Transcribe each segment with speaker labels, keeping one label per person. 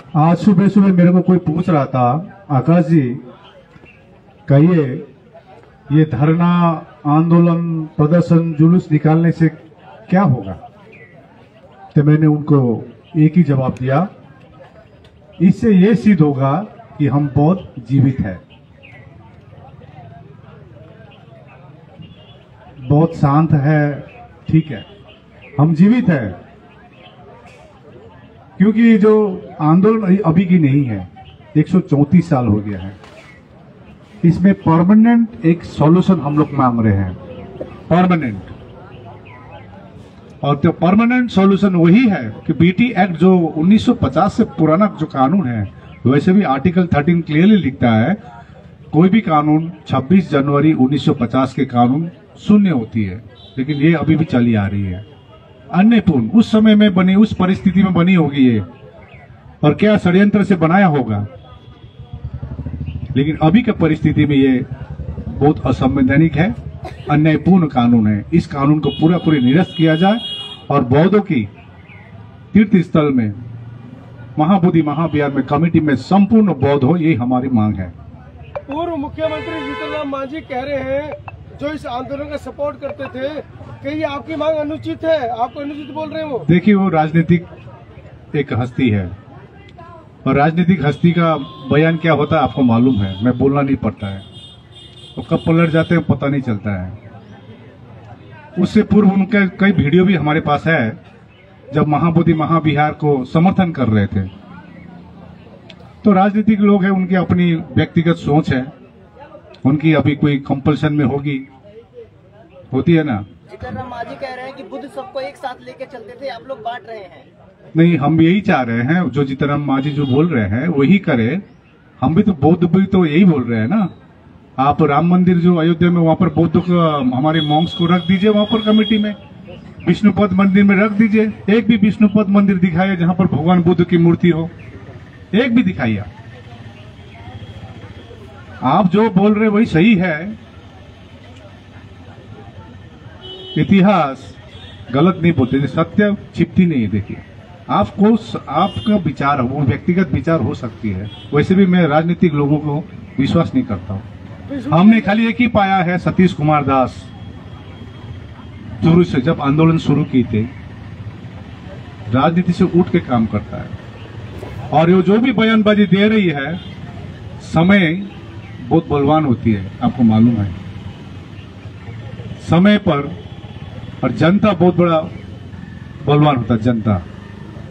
Speaker 1: आज सुबह सुबह मेरे को कोई पूछ रहा था, आकाश जी कहिए ये धरना आंदोलन प्रदर्शन जुलूस निकालने से क्या होगा? तो मैंने उनको एक ही जवाब दिया, इससे ये सिद्ध होगा कि हम बहुत जीवित हैं, बहुत शांत है, ठीक है, हम जीवित हैं। क्योंकि जो आंदोलन अभी की नहीं है, 134 साल हो गया है, इसमें परमानेंट एक सॉल्यूशन हम लोग मांग रहे हैं, परमानेंट। और तो परमानेंट सॉल्यूशन वही है कि बीटी एक्ट जो 1950 से पुराना जो कानून है, वैसे भी आर्टिकल 13 क्लियरली लिखता है कोई भी कानून 26 जनवरी 1950 के कानून शून्य होती है, लेकिन ये अभी भी चली आ रही है, अन्यपूर्ण। उस समय में बनी, उस परिस्थिति में बनी होगी ये, और क्या षड्यंत्र से बनाया होगा, लेकिन अभी की परिस्थिति में ये बहुत असंवैधानिक है, अन्यायपूर्ण कानून है। इस कानून को पूरी निरस्त किया जाए और बौद्धों की तीर्थ स्थल में महाबोधि महाविहार में कमेटी में संपूर्ण बौद्ध हो, यही हमारी मांग है।
Speaker 2: पूर्व मुख्यमंत्री जीतनराम मांझी कह रहे हैं, जो इस आंदोलन का सपोर्ट करते थे, कि ये आपकी मांग अनुचित है, आपको अनुचित बोल रहे हैं वो। देखिए,
Speaker 1: वो राजनीतिक एक हस्ती है, और राजनीतिक हस्ती का बयान क्या होता है आपको मालूम है, मैं बोलना नहीं पड़ता है, तो कब पलट जाते हैं पता नहीं चलता है। उससे पूर्व उनका कई वीडियो भी हमारे पास है, जब महाबोधि महाविहार को समर्थन कर रहे थे। तो राजनीतिक लोग हैं, उनकी अपनी व्यक्तिगत सोच है, उनकी अभी कोई कंपल्सन में होती है ना।
Speaker 3: जीतनराम मांझी कह रहे हैं कि बुद्ध सबको एक साथ लेके चलते थे, आप लोग बांट रहे हैं।
Speaker 1: नहीं, हम यही चाह रहे हैं, जो जीतनराम मांझी जो बोल रहे हैं वही करे। हम भी तो बौद्ध भी तो यही बोल रहे हैं ना। आप राम मंदिर जो अयोध्या में, वहां पर बौद्ध को, हमारे मॉन्क्स को रख दीजिए वहां पर कमेटी में, विष्णुपद मंदिर में रख दीजिए। एक भी विष्णुपद मंदिर दिखाइए जहां पर भगवान बुद्ध की मूर्ति हो, एक भी दिखाइए। आप जो बोल रहे वही सही है, इतिहास गलत नहीं बोलते, सत्य छिपती नहीं है। देखिए, आपको आपका विचार, वो व्यक्तिगत विचार हो सकती है, वैसे भी मैं राजनीतिक लोगों को विश्वास नहीं करता हूँ। हमने खाली एक ही पाया है, सतीश कुमार दास शुरू से जब आंदोलन शुरू की थे, राजनीति से उठ के काम करता है, और ये जो भी बयानबाजी दे रही है, समय बहुत बलवान होती है, आपको मालूम है, समय पर, और जनता बहुत बड़ा बलवान होता है, जनता,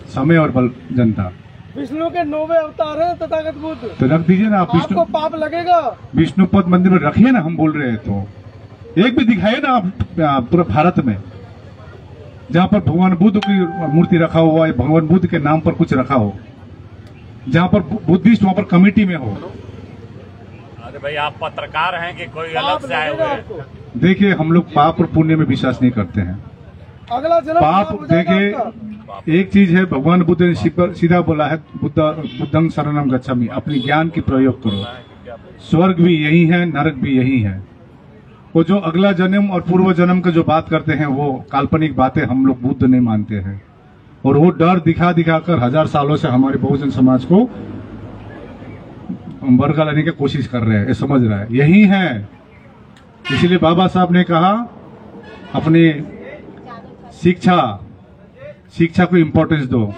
Speaker 1: समय और जनता।
Speaker 2: विष्णु के 9वें अवतार है तथागत बुद्ध,
Speaker 1: तो रख दीजिए ना आप।
Speaker 2: आपको पाप लगेगा?
Speaker 1: विष्णुपद मंदिर में रखिए ना, हम बोल रहे हैं तो एक भी दिखाइए ना आप पूरे भारत में, जहां पर भगवान बुद्ध की मूर्ति रखा हुआ है, भगवान बुद्ध के नाम पर कुछ रखा हो, जहां पर बुद्धिस्ट वहां पर कमेटी में हो।
Speaker 4: अरे भाई, आप पत्रकार हैं कि कोई अलग से आए हुए हैं?
Speaker 1: देखिए, हम लोग पाप और पुण्य में विश्वास नहीं करते हैं।
Speaker 2: अगला जन्म
Speaker 1: पाप, देखिए, एक चीज है, भगवान बुद्ध ने सीधा बोला है, बुद्धं शरणं गच्छामि, अपनी ज्ञान की प्रयोग करो। स्वर्ग भी यही है, नरक भी यही है। वो जो अगला जन्म और पूर्व जन्म का जो बात करते हैं, वो काल्पनिक बातें हम लोग बुद्ध नहीं मानते हैं, और वो डर दिखा कर 1000 सालों से हमारे बहुजन समाज को बरगा लाने की कोशिश कर रहे हैं, ये समझ रहा है, यही है। इसलिए बाबा साहब ने कहा, अपनी शिक्षा को इंपॉर्टेंस दो।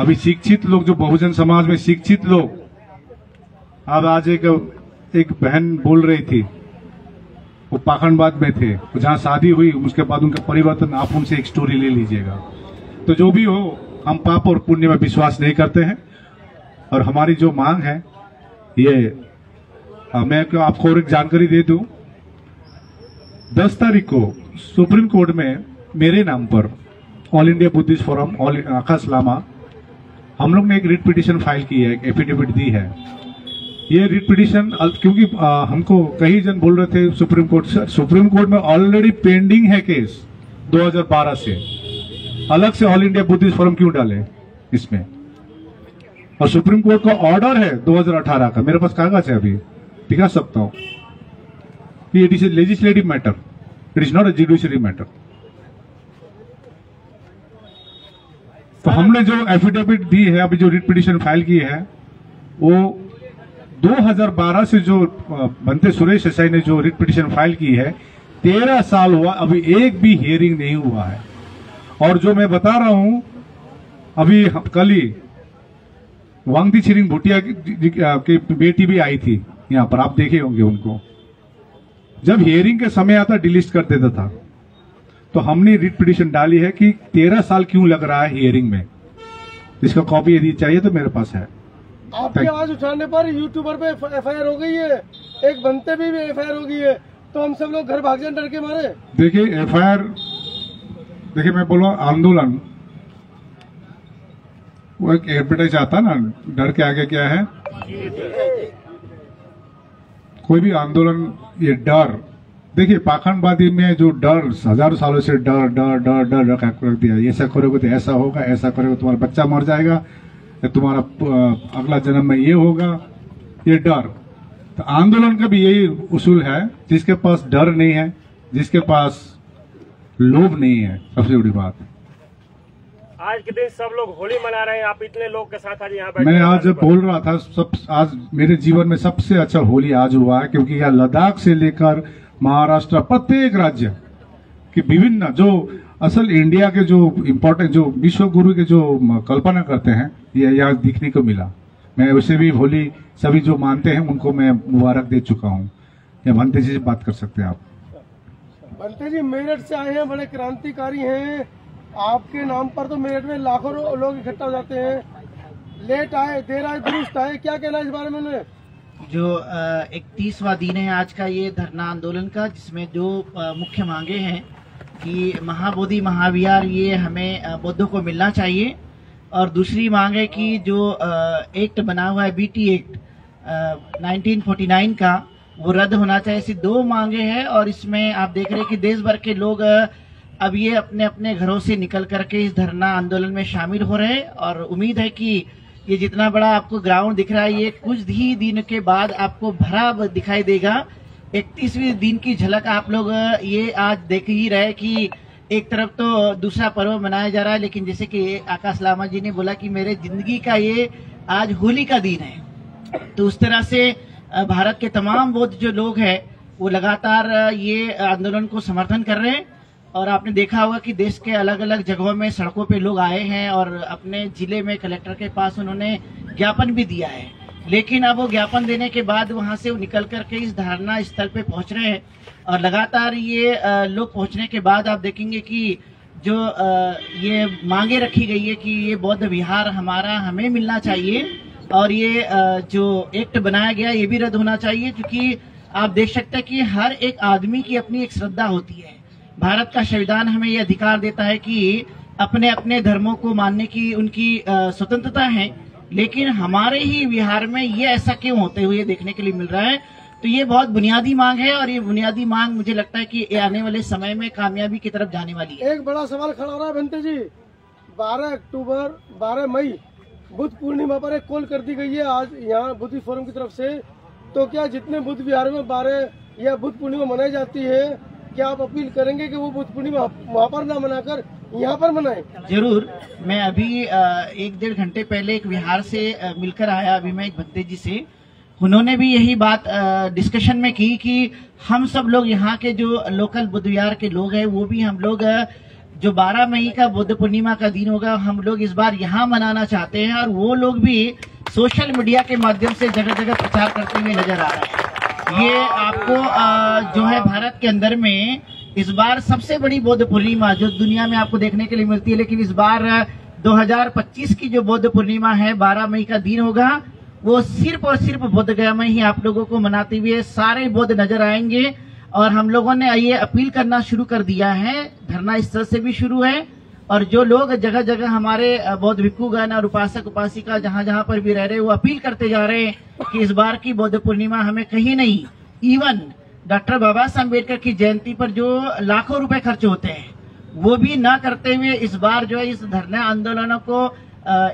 Speaker 1: अभी शिक्षित लोग, जो बहुजन समाज में शिक्षित लोग, अब आज एक बहन बोल रही थी, वो पाखंडबाद में थे, जहां शादी हुई उसके बाद उनका परिवर्तन, आप उनसे एक स्टोरी ले लीजिएगा। तो जो भी हो, हम पाप और पुण्य में विश्वास नहीं करते हैं, और हमारी जो मांग है ये, मैं आपको और एक जानकारी दे दूं, 10 तारीख को सुप्रीम कोर्ट में मेरे नाम पर ऑल इंडिया बुद्धिस्ट फोरम, आकाश लामा, हम लोग ने एक रिट पिटीशन फाइल की है, एक एफिडेविट दी है। ये रिट पिटीशन, क्योंकि हमको कई जन बोल रहे थे सुप्रीम कोर्ट में ऑलरेडी पेंडिंग है केस 2012 से, अलग से ऑल इंडिया बुद्धिस्ट फोरम क्यों डाले इसमें? और सुप्रीम कोर्ट का ऑर्डर है 2018 का, मेरे पास कागज है, अभी दिखा सकता हूं। It is a legislative matter, it is not a judiciary matter. तो हमने जो एफिडेविट दी है, अभी जो रिट पिटीशन फाइल की है, वो 2012 से जो बनते सुरेश देसाई ने जो रिट पिटीशन फाइल की है, 13 साल हुआ, अभी एक भी हियरिंग नहीं हुआ है। और जो मैं बता रहा हूं, अभी कल ही वांगदी छिरिंग भूटिया की बेटी भी आई थी यहाँ पर, आप देखे होंगे उनको। जब हियरिंग के समय आता डिलीट कर देता था, तो हमने रिट पिटीशन डाली है कि 13 साल क्यों लग रहा है हियरिंग में। इसका कॉपी यदि चाहिए तो मेरे पास है।
Speaker 2: आपकी आवाज उठाने पर यूट्यूबर पे एफआईआर हो गई है, एक बनते भी एफआईआर हो गई है, तो हम सब लोग घर भाग जाए डर के मारे।
Speaker 1: देखिए एफआईआर, देखिए मैं बोलूँ आंदोलन वो एक एडवर्टाइज आता ना, डर के आगे क्या है। कोई भी आंदोलन, ये डर, देखिए पाखंडवादी में जो डर हजारों सालों से डर डर डर डर रख दिया, ऐसा करोगे तो ऐसा होगा, ऐसा करोगे तो तुम्हारा बच्चा मर जाएगा, या तुम्हारा अगला जन्म में ये होगा, ये डर। तो आंदोलन का भी यही उसूल है, जिसके पास डर नहीं है, जिसके पास लोभ नहीं है, सबसे बड़ी बात।
Speaker 5: आज के दिन सब लोग होली मना रहे हैं, आप इतने लोग के साथ आज यहाँ बैठे।
Speaker 1: मैं आज जब बोल रहा था, आज मेरे जीवन में सबसे अच्छा होली आज हुआ है, क्योंकि यहाँ लद्दाख से लेकर महाराष्ट्र, प्रत्येक राज्य की विभिन्न जो असल इंडिया के जो इम्पोर्टेंट, जो विश्व गुरु के जो कल्पना करते हैं, ये यहाँ दिखने को मिला। मैं वैसे भी होली सभी जो मानते हैं उनको मैं मुबारक दे चुका हूँ। या भंते जी से बात कर सकते हैं आप।
Speaker 2: भंते जी मेरठ से आए हैं, बड़े क्रांतिकारी हैं, आपके नाम पर तो मेरठ में लाखों लोग इकट्ठा हो जाते हैं। लेट आए, देर आए, दुरुस्त आए, क्या कहना है इस बारे में उन्हें?
Speaker 6: जो 31वां दिन है आज का ये धरना आंदोलन का, जिसमें जो मुख्य मांगे हैं कि महाबोधि महाविहार ये हमें बौद्धों को मिलना चाहिए, और दूसरी मांग है कि जो एक्ट बना हुआ है बीटी एक्ट 1949 का, वो रद्द होना चाहिए। ऐसी दो मांगे हैं, और इसमें आप देख रहे हैं कि देश भर के लोग अब ये अपने अपने घरों से निकल करके इस धरना आंदोलन में शामिल हो रहे हैं। और उम्मीद है कि ये जितना बड़ा आपको ग्राउंड दिख रहा है, ये कुछ ही दिन के बाद आपको भरा दिखाई देगा। 31वें दिन की झलक आप लोग ये आज देख ही रहे कि एक तरफ तो दूसरा पर्व मनाया जा रहा है, लेकिन जैसे कि आकाश लामा जी ने बोला कि मेरे जिंदगी का ये आज होली का दिन है, तो उस तरह से भारत के तमाम बौद्ध जो लोग हैं वो लगातार ये आंदोलन को समर्थन कर रहे हैं। और आपने देखा होगा कि देश के अलग अलग जगहों में सड़कों पे लोग आए हैं, और अपने जिले में कलेक्टर के पास उन्होंने ज्ञापन भी दिया है। लेकिन अब वो ज्ञापन देने के बाद वहां से वो निकल करके इस धरना स्थल पे पहुंच रहे हैं, और लगातार ये लोग पहुंचने के बाद आप देखेंगे कि जो ये मांगे रखी गई है कि ये बौद्ध विहार हमारा हमें मिलना चाहिए, और ये जो एक्ट बनाया गया ये भी रद्द होना चाहिए। क्योंकि आप देख सकते हैं कि हर एक आदमी की अपनी एक श्रद्धा होती है। भारत का संविधान हमें ये अधिकार देता है कि अपने अपने धर्मों को मानने की उनकी स्वतंत्रता है, लेकिन हमारे ही विहार में ये ऐसा क्यों होते हुए देखने के लिए मिल रहा है। तो ये बहुत बुनियादी मांग है, और ये बुनियादी मांग मुझे लगता है कि आने वाले समय में कामयाबी की तरफ जाने वाली है।
Speaker 2: एक बड़ा सवाल खड़ा हो रहा है भंते जी, 12 अक्टूबर 12 मई बुद्ध पूर्णिमा पर एक कॉल कर दी गई है आज यहाँ बुद्ध फोरम की तरफ से, तो क्या जितने बुद्ध विहार में 12 या बुद्ध पूर्णिमा मनाई जाती है, क्या आप अपील करेंगे कि वो बुद्ध पूर्णिमा वहाँ पर ना मनाकर यहाँ पर मनाएं?
Speaker 6: जरूर। मैं अभी 1-1.5 घंटे पहले एक विहार से मिलकर आया, अभी मैं एक भंते जी से, उन्होंने भी यही बात डिस्कशन में की कि हम सब लोग यहाँ के जो लोकल बुद्ध विहार के लोग हैं, वो भी हम लोग जो 12 मई का बुद्ध पूर्णिमा का दिन होगा, हम लोग इस बार यहाँ मनाना चाहते हैं, और वो लोग भी सोशल मीडिया के माध्यम से जगह जगह प्रचार करते हुए नजर आ रहे हैं। ये आपको जो है भारत के अंदर में इस बार सबसे बड़ी बौद्ध पूर्णिमा जो दुनिया में आपको देखने के लिए मिलती है, लेकिन इस बार 2025 की जो बौद्ध पूर्णिमा है 12 मई का दिन होगा, वो सिर्फ और सिर्फ बोध गया में ही आप लोगों को मनाते हुए सारे बौद्ध नजर आएंगे। और हम लोगों ने ये अपील करना शुरू कर दिया है, धरना स्थल से भी शुरू है, और जो लोग जगह जगह हमारे बौद्ध भिक्षुगण और उपासक उपासिका जहाँ जहाँ पर भी रह रहे हैं, वो अपील करते जा रहे हैं कि इस बार की बौद्ध पूर्णिमा हमें कहीं नहीं, इवन डॉक्टर बाबा साहब अम्बेडकर की जयंती पर जो लाखों रुपए खर्च होते हैं वो भी ना करते हुए इस बार जो है इस धरना आंदोलनों को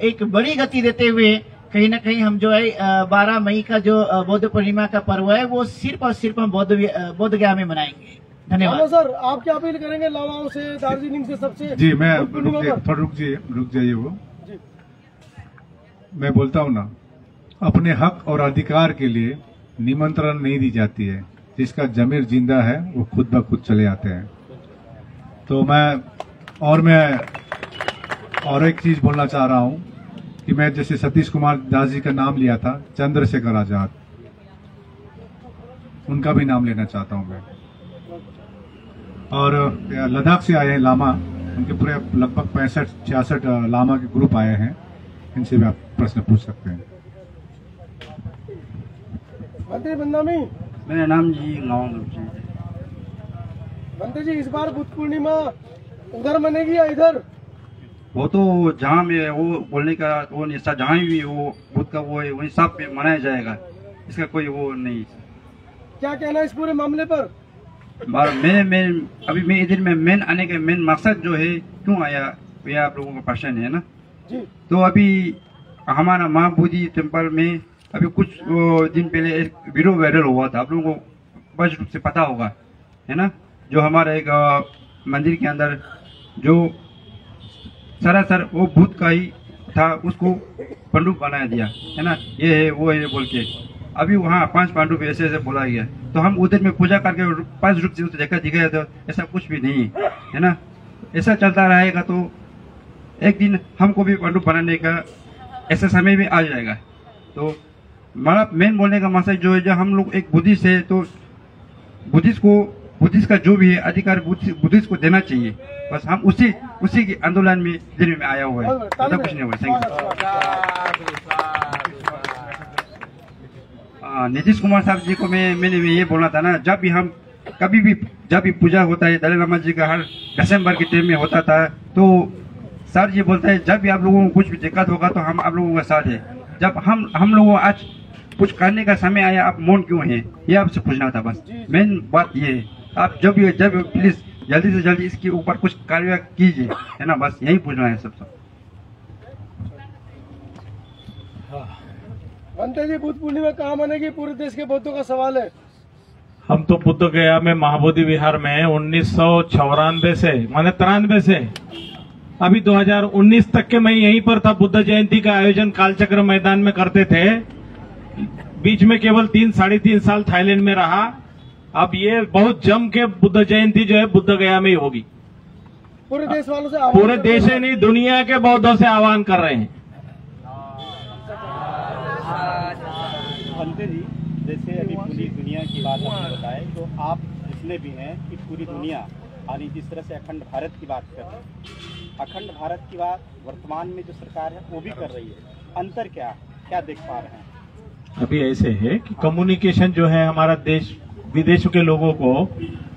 Speaker 6: एक बड़ी गति देते हुए कहीं ना कहीं हम जो है 12 मई का जो बौद्ध पूर्णिमा का पर्व है वो सिर्फ और सिर्फ हम बौद्ध गया में मनाएंगे। धन्यवाद।
Speaker 2: सर, आप क्या अपील करेंगे लामाओं से, दार्जिलिंग से, सबसे?
Speaker 1: जी मैं थोड़ा रुक जाइए वो मैं बोलता हूं ना, अपने हक और अधिकार के लिए निमंत्रण नहीं दी जाती है। जिसका जमीर जिंदा है वो खुद ब खुद चले आते हैं। तो मैं और एक चीज बोलना चाह रहा हूं कि मैं जैसे सतीश कुमार दास जी का नाम लिया था, चंद्रशेखर आजाद, उनका भी नाम लेना चाहता हूं मैं। और लद्दाख से आए हैं लामा, उनके पूरे लगभग 65-66 लामा के ग्रुप आए हैं, इनसे भी आप प्रश्न पूछ सकते हैं।
Speaker 2: मंत्री बंदामी,
Speaker 7: मेरा नाम जी गाँव जी।
Speaker 2: मंत्री जी, इस बार बुद्ध पूर्णिमा उधर मनेगी या इधर?
Speaker 7: वो तो जहाँ में वो बोलने का वो नहीं, जहाँ भी वो बुद्ध का वो है वही सब पे मनाया जाएगा, इसका कोई वो नहीं।
Speaker 2: क्या कहना इस पूरे मामले पर?
Speaker 7: मैं इधर में मेन आने का मेन मकसद जो है क्यों आया, ये आप लोगों का प्रश्न है ना
Speaker 2: जी।
Speaker 7: तो अभी हमारा महाबोधि टेम्पल में अभी कुछ दिन पहले एक वीडियो वायरल हुआ था, आप लोगों को स्पष्ट रूप से पता होगा, है ना। जो हमारा एक मंदिर के अंदर जो सरासर वो भूत का ही था, उसको पंडुप बना दिया, है ना, ये है वो है बोल के। अभी वहाँ 5 पांडुप ऐसे ऐसे बोला गया, तो हम उधर में पूजा करके 5 रूप से उसे देखा दिखाया, तो ऐसा कुछ भी नहीं है ना। ऐसा चलता रहेगा तो एक दिन हमको भी पंडुप बनाने का ऐसा समय भी आ जाएगा। तो हमारा मेन बोलने का मकसद जो है, जब हम लोग एक बुद्धिस्ट है तो बुद्धिस्ट का जो भी है अधिकार बुद्धिस्ट को देना चाहिए। बस हम उसी के आंदोलन में दिल्ली में आया हुआ है, ऐसा कुछ नहीं हुआ। Thank you. नीतीश कुमार साहब जी को मैंने ये बोलना था ना, जब भी पूजा होता है दलाई लामा जी का हर दिसंबर के टाइम में होता था, तो सर जी बोलता है जब भी आप लोगों को कुछ भी दिक्कत होगा तो हम आप लोगों के साथ है। जब हम लोगों आज कुछ करने का समय आया, आप मौन क्यों हैं, ये आपसे पूछना था। बस मेन बात ये है, आप जब प्लीज जल्दी से जल्दी इसके ऊपर कुछ कार्रवाई कीजिए, है ना, बस यही पूछना है सबसे।
Speaker 2: मंत्री जी, बुद्ध पूर्णिमा कहाँ मनेगी? पूरे देश के बौद्धों का सवाल है।
Speaker 8: हम तो बुद्ध गया में महाबोधि विहार में 1994 से माने 93 से अभी 2019 तक के मैं यहीं पर था। बुद्ध जयंती का आयोजन कालचक्र मैदान में करते थे। बीच में केवल 3-3.5 साल थाईलैंड में रहा। अब ये बहुत जम के बुद्ध जयंती जो है बुद्ध गया में ही होगी।
Speaker 2: पूरे देश वालों से
Speaker 8: पूरे देश ही नहीं, दुनिया के बौद्धों से आह्वान कर रहे हैं।
Speaker 9: पंडित जी, जैसे अभी पूरी दुनिया की बात आपने बताए, तो आप इसमें भी हैं कि पूरी दुनिया यानी जिस तरह से अखंड भारत की बात कर रहे हैं, अखंड भारत की बात वर्तमान में जो सरकार है वो भी कर रही है। अंतर क्या देख पा रहे हैं?
Speaker 8: अभी ऐसे है कि कम्युनिकेशन जो है हमारा देश विदेशों के लोगों को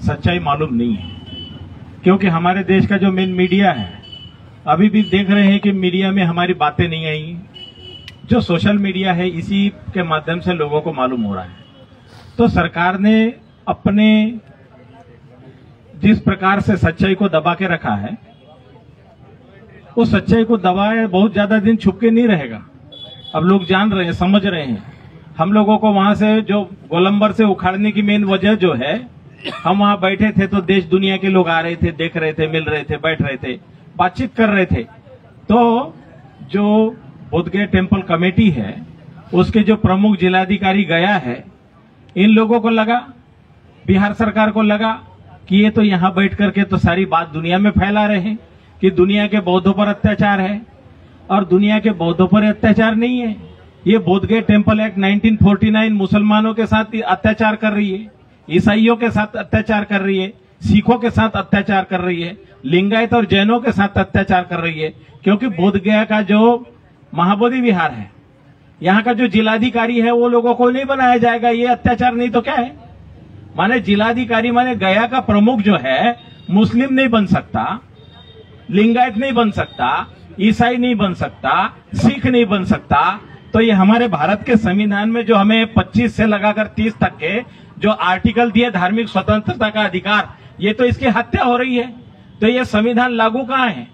Speaker 8: सच्चाई मालूम नहीं है, क्योंकि हमारे देश का जो मेन मीडिया है अभी भी देख रहे हैं कि मीडिया में हमारी बातें नहीं आई। जो सोशल मीडिया है इसी के माध्यम से लोगों को मालूम हो रहा है। तो सरकार ने अपने जिस प्रकार से सच्चाई को दबा के रखा है, उस सच्चाई को दबाए बहुत ज्यादा दिन छुप के नहीं रहेगा। अब लोग जान रहे हैं, समझ रहे हैं। हम लोगों को वहां से जो गोलंबर से उखाड़ने की मेन वजह जो है, हम वहां बैठे थे तो देश दुनिया के लोग आ रहे थे, देख रहे थे, मिल रहे थे, बैठ रहे थे, बातचीत कर रहे थे। तो जो बोधगया टेम्पल कमेटी है उसके जो प्रमुख जिलाधिकारी गया है, इन लोगों को लगा, बिहार सरकार को लगा कि ये तो यहाँ बैठ करके तो सारी बात दुनिया में फैला रहे हैं कि दुनिया के बौद्धों पर अत्याचार है। और दुनिया के बौद्धों पर अत्याचार नहीं है, ये बोधगया टेम्पल एक्ट 1949 मुसलमानों के साथ अत्याचार कर रही है, ईसाइयों के साथ अत्याचार कर रही है, सिखों के साथ अत्याचार कर रही है, लिंगायत और जैनों के साथ अत्याचार कर रही है। क्योंकि बोधगया का जो महाबोधि विहार है, यहाँ का जो जिलाधिकारी है वो लोगों को नहीं बनाया जाएगा, ये अत्याचार नहीं तो क्या है। माने जिलाधिकारी माने गया का प्रमुख जो है मुस्लिम नहीं बन सकता, लिंगायत नहीं बन सकता, ईसाई नहीं बन सकता, सिख नहीं बन सकता। तो ये हमारे भारत के संविधान में जो हमें 25 से लगाकर 30 तक के जो आर्टिकल दिए धार्मिक स्वतंत्रता का अधिकार, ये तो इसकी हत्या हो रही है। तो ये संविधान लागू कहाँ है?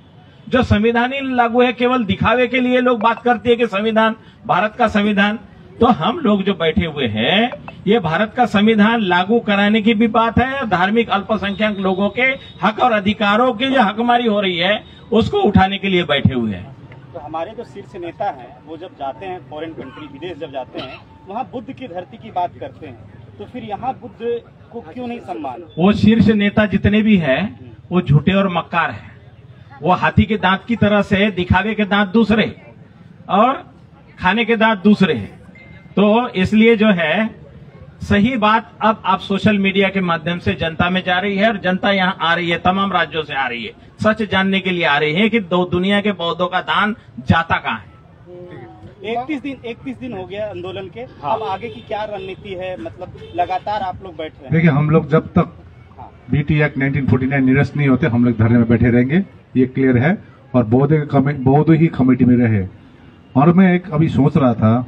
Speaker 8: जो संविधान ही लागू है, केवल दिखावे के लिए लोग बात करते हैं कि संविधान, भारत का संविधान। तो हम लोग जो बैठे हुए हैं, ये भारत का संविधान लागू कराने की भी बात है, धार्मिक अल्पसंख्यक लोगों के हक और अधिकारों की जो हकमारी हो रही है उसको उठाने के लिए बैठे हुए हैं।
Speaker 9: तो हमारे जो शीर्ष नेता हैं वो जब जाते हैं फॉरेन कंट्री, विदेश जब जाते हैं, वहाँ बुद्ध की धरती की बात करते हैं, तो फिर यहाँ बुद्ध को क्यों नहीं सम्मान?
Speaker 8: वो शीर्ष नेता जितने भी हैं वो झूठे और मक्कार हैं। वो हाथी के दांत की तरह से दिखावे के दांत दूसरे और खाने के दांत दूसरे हैं। तो इसलिए जो है सही बात अब आप सोशल मीडिया के माध्यम से जनता में जा रही है और जनता यहाँ आ रही है, तमाम राज्यों से आ रही है, सच जानने के लिए आ रही है कि दुनिया के बौद्धों का दान जाता कहाँ है।
Speaker 9: 31 दिन हो गया आंदोलन के। अब आगे की क्या रणनीति है? मतलब लगातार आप लोग बैठ रहे हैं।
Speaker 1: देखिए, हम लोग जब तक बीटी एक्ट 1949 निरस्त नहीं होते हम लोग धरने में बैठे रहेंगे, ये क्लियर है। और बौद्ध ही कमेटी में रहे। और मैं एक अभी सोच रहा था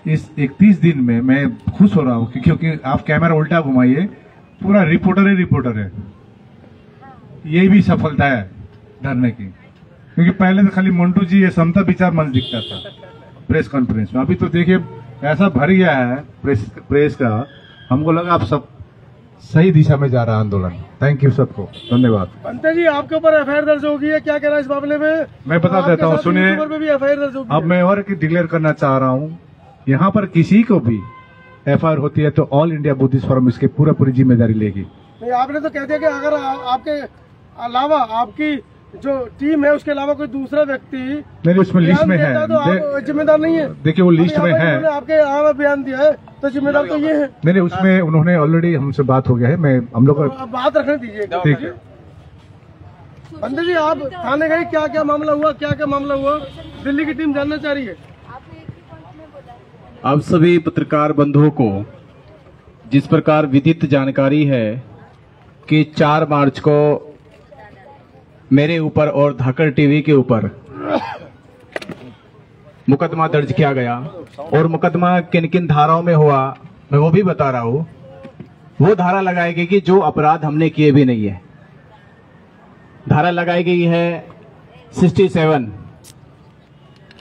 Speaker 1: इस 31 दिन में मैं खुश हो रहा हूँ क्योंकि आप कैमरा उल्टा घुमाइए, पूरा रिपोर्टर है। ये भी सफलता है धरने की, क्योंकि पहले तो खाली मंटू जी ये समता विचार मंच दिखता था प्रेस कॉन्फ्रेंस में। अभी तो देखिए ऐसा भर गया है प्रेस का, हमको लगा आप सब सही दिशा में जा रहा है आंदोलन। थैंक यू सबको, धन्यवाद।
Speaker 2: पंते जी, आपके ऊपर एफआईआर दर्ज होगी है, क्या कहना है इस मामले में?
Speaker 1: मैं बता देता हूँ, सुनिए। अब मैं और डिक्लेयर करना चाह रहा हूँ, यहाँ पर किसी को भी एफआईआर होती है तो ऑल इंडिया बुद्धिस्ट फोरम इसकी पूरी जिम्मेदारी लेगी। नहीं,
Speaker 2: आपने तो कह दिया कि अगर आपके अलावा आपकी जो टीम है उसके अलावा कोई दूसरा व्यक्ति
Speaker 1: नहीं, उसमें लिस्ट में है
Speaker 2: तो आप जिम्मेदार नहीं है।
Speaker 1: देखिए वो लिस्ट में है,
Speaker 2: आपके यहाँ बयान दिया है तो जिम्मेदार तो ये है।
Speaker 1: नहीं, उसमें उन्होंने ऑलरेडी हमसे बात हो गया है। हम लोग
Speaker 2: बात रखने दीजिए।
Speaker 1: ठीक है
Speaker 2: पंडित जी, आप थाने गए, क्या क्या मामला हुआ? दिल्ली की टीम जानना चाह रही है।
Speaker 10: आप सभी पत्रकार बंधुओं को जिस प्रकार विदित जानकारी है कि 4 मार्च को मेरे ऊपर और धाकड़ टीवी के ऊपर मुकदमा दर्ज किया गया, और मुकदमा किन किन धाराओं में हुआ मैं वो भी बता रहा हूं। वो धारा लगाई गई कि जो अपराध हमने किए भी नहीं है। धारा लगाई गई है 67,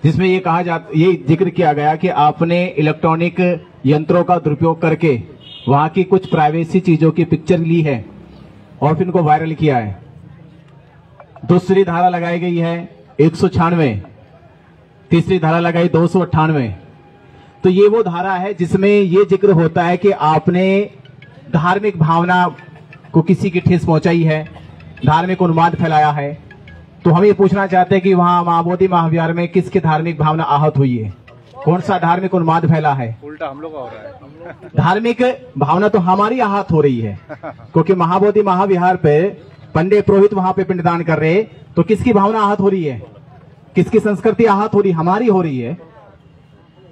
Speaker 10: जिसमें ये जिक्र किया गया कि आपने इलेक्ट्रॉनिक यंत्रों का दुरुपयोग करके वहां की कुछ प्राइवेसी चीजों की पिक्चर ली है और फिर उनको वायरल किया है। दूसरी धारा लगाई गई है 196, तीसरी धारा लगाई 298। तो ये वो धारा है जिसमें ये जिक्र होता है कि आपने धार्मिक भावना को किसी की ठेस पहुंचाई है, धार्मिक उन्माद फैलाया है। तो हम ये पूछना चाहते हैं कि वहां महाबोधि महाविहार में किसकी धार्मिक भावना आहत हुई है? कौन सा धार्मिक उन्माद फैला है?
Speaker 1: उल्टा हम लोग का हो रहा है।
Speaker 10: धार्मिक भावना तो हमारी आहत हो रही है, क्योंकि महाबोधि महाविहार पे पंडित पुरोहित वहां पे पिंडदान कर रहे, तो किसकी भावना आहत हो रही है? किसकी संस्कृति आहत हो रही? हमारी हो रही है।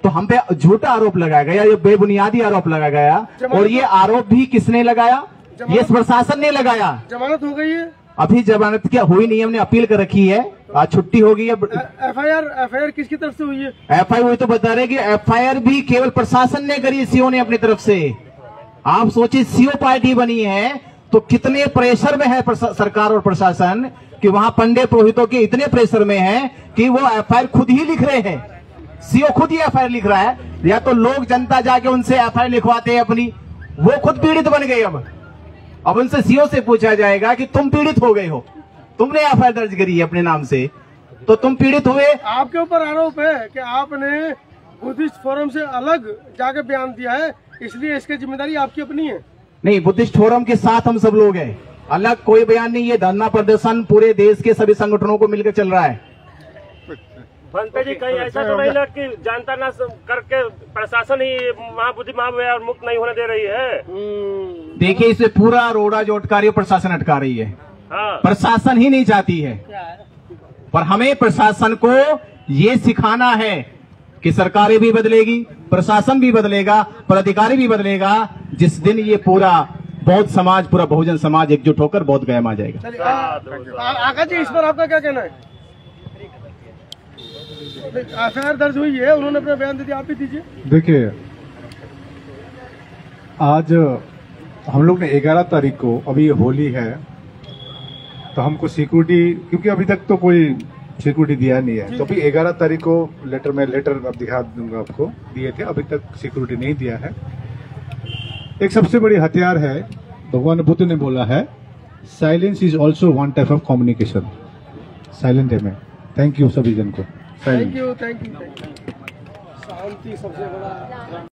Speaker 10: तो हम पे झूठा आरोप लगाया गया, ये बेबुनियादी आरोप लगाया गया। और ये आरोप भी किसने लगाया? ये प्रशासन ने लगाया।
Speaker 2: जमानत हो गई है?
Speaker 10: अभी जमानत क्या हुई नहीं, हमने अपील कर रखी है, आज छुट्टी हो गई है।
Speaker 2: एफआईआर किसकी तरफ से हुई है?
Speaker 10: एफआईआर वही तो बता रहे कि एफआईआर भी केवल प्रशासन ने करी, सीओ ने अपनी तरफ से। आप सोचिए, सीओ पार्टी बनी है तो कितने प्रेशर में है सरकार और प्रशासन, कि वहां पंडित पुरोहितों के इतने प्रेशर में है कि वो एफआईआर खुद ही लिख रहे हैं। सीओ खुद ही एफआईआर लिख रहा है, या तो लोग जनता जाके उनसे एफआईआर लिखवाते हैं अपनी, वो खुद पीड़ित बन गए। अब उनसे सीओ से पूछा जाएगा कि तुम पीड़ित हो गए हो, तुमने एफआईआर दर्ज करी है अपने नाम से, तो तुम पीड़ित हुए।
Speaker 2: आपके ऊपर आरोप है कि आपने बुद्धिस्ट फोरम से अलग जाके बयान दिया है, इसलिए इसकी जिम्मेदारी आपकी अपनी है।
Speaker 10: नहीं, बुद्धिस्ट फोरम के साथ हम सब लोग हैं, अलग कोई बयान नहीं। ये धरना प्रदर्शन पूरे देश के सभी संगठनों को मिलकर चल रहा है।
Speaker 5: भंते जी, कहीं ऐसा तो नहीं ना कि जानता ना करके प्रशासन ही महाबोधि महाविहार मुक्त नहीं होने दे रही है?
Speaker 10: देखिए, इसे पूरा रोड़ा जो अटका रही है प्रशासन अटका रही है।
Speaker 5: हाँ।
Speaker 10: प्रशासन ही नहीं चाहती है, पर हमें प्रशासन को ये सिखाना है कि सरकारें भी बदलेगी, प्रशासन भी बदलेगा, पर अधिकारी भी बदलेगा, जिस दिन ये पूरा बौद्ध समाज, पूरा बहुजन समाज एकजुट होकर बौद्ध गया आ जाएगा।
Speaker 2: आकाश जी, इस पर आपका क्या कहना है? एफआईआर दर्ज हुई है, उन्होंने अपना बयान दे दिया, आप भी दीजिए।
Speaker 1: देखिए, आज हम लोग ने 11 तारीख को, अभी होली है तो हमको सिक्योरिटी, क्योंकि अभी तक तो कोई सिक्योरिटी दिया नहीं है, तो अभी 11 तारीख को लेटर अब दिखा दूंगा आपको, दिए थे, अभी तक सिक्योरिटी नहीं दिया है। एक सबसे बड़ी हथियार है, भगवान बुद्ध ने बोला है, silence is also one type of communication. Silent है मैं, थैंक यू सभी जन को।
Speaker 2: Thank you. शांति सबसे बड़ा